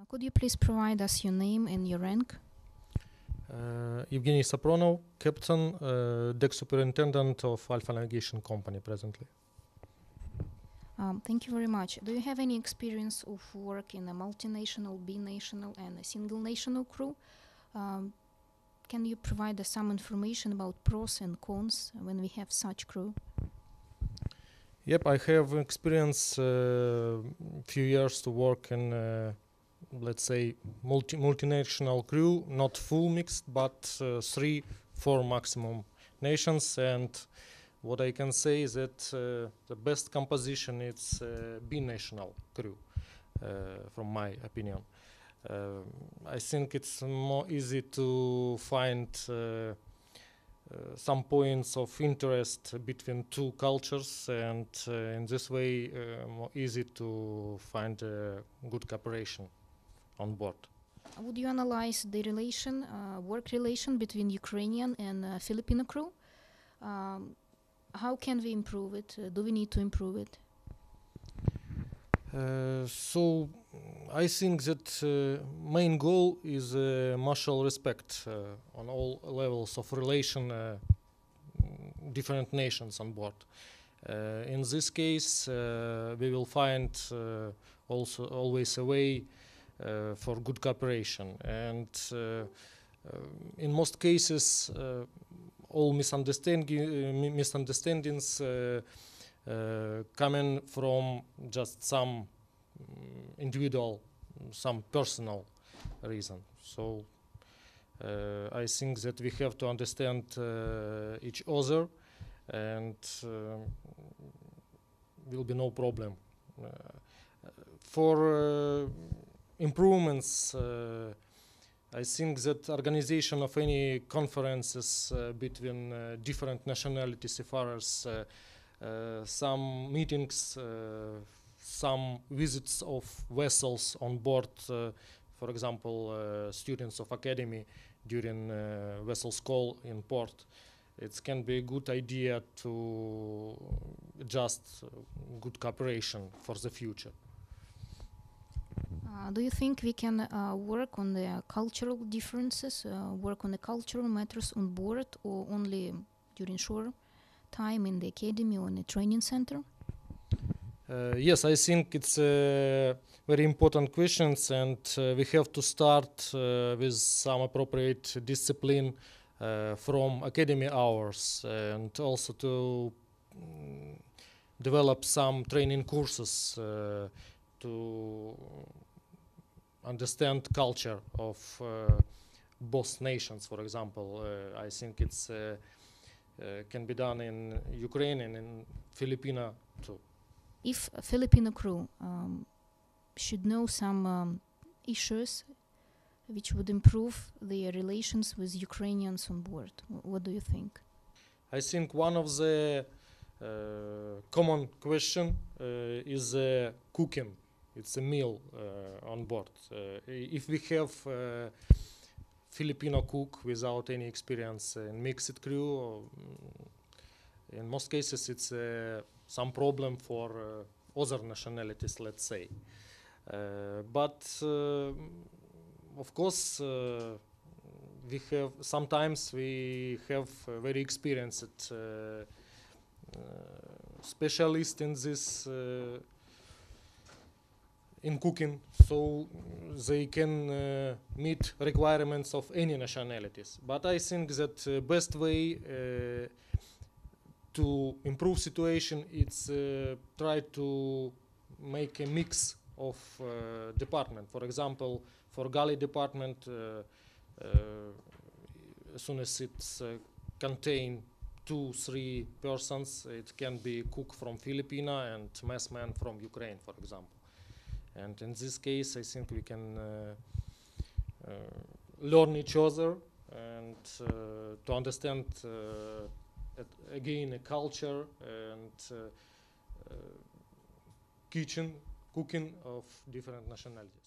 Could you please provide us your name and your rank? Yevgeniy Sapronov, Captain, Deck Superintendent of Alpha Navigation Company presently. Thank you very much. Do you have any experience of work in a multinational, binational, and a single national crew? Can you provide us some information about pros and cons when we have such crew? Yep, I have experience few years to work in, let's say, multinational crew, not full mixed, but 3-4 maximum nations. And what I can say is that the best composition is binational crew, from my opinion. I think it's more easy to find some points of interest between two cultures, and in this way more easy to find good cooperation on board. Would you analyze the relation, work relation between Ukrainian and Filipino crew? How can we improve it? Do we need to improve it? So I think that main goal is mutual respect on all levels of relation different nations on board. In this case, we will find also always a way for good cooperation, and in most cases all misunderstandings coming from just some individual, some personal reason. So I think that we have to understand each other, and will be no problem. For improvements, I think that organization of any conferences between different nationalities, as far as some meetings, some visits of vessels on board, for example, students of academy during vessel's call in port, it can be a good idea to just good cooperation for the future. Do you think we can work on the cultural differences, work on the cultural matters on board, or only during shore time in the academy or in the training center? Yes, I think it's very important questions, and we have to start with some appropriate discipline from academy hours, and also to develop some training courses to understand culture of both nations. For example, I think it's can be done in Ukraine and in Filipino too. If a Filipino crew should know some issues which would improve their relations with Ukrainians on board, what do you think? I think one of the common question is cooking. It's a meal on board. If we have Filipino cook without any experience in mixed crew, in most cases it's some problem for other nationalities, let's say. But of course we have sometimes we have very experienced specialists in this in cooking, so they can meet requirements of any nationalities. But I think that best way to improve situation is try to make a mix of department. For example, for galley department, as soon as it's contain 2-3 persons, it can be cook from Filipino and messman from Ukraine, for example. And in this case, I think we can learn each other and to understand again a culture and cooking of different nationalities.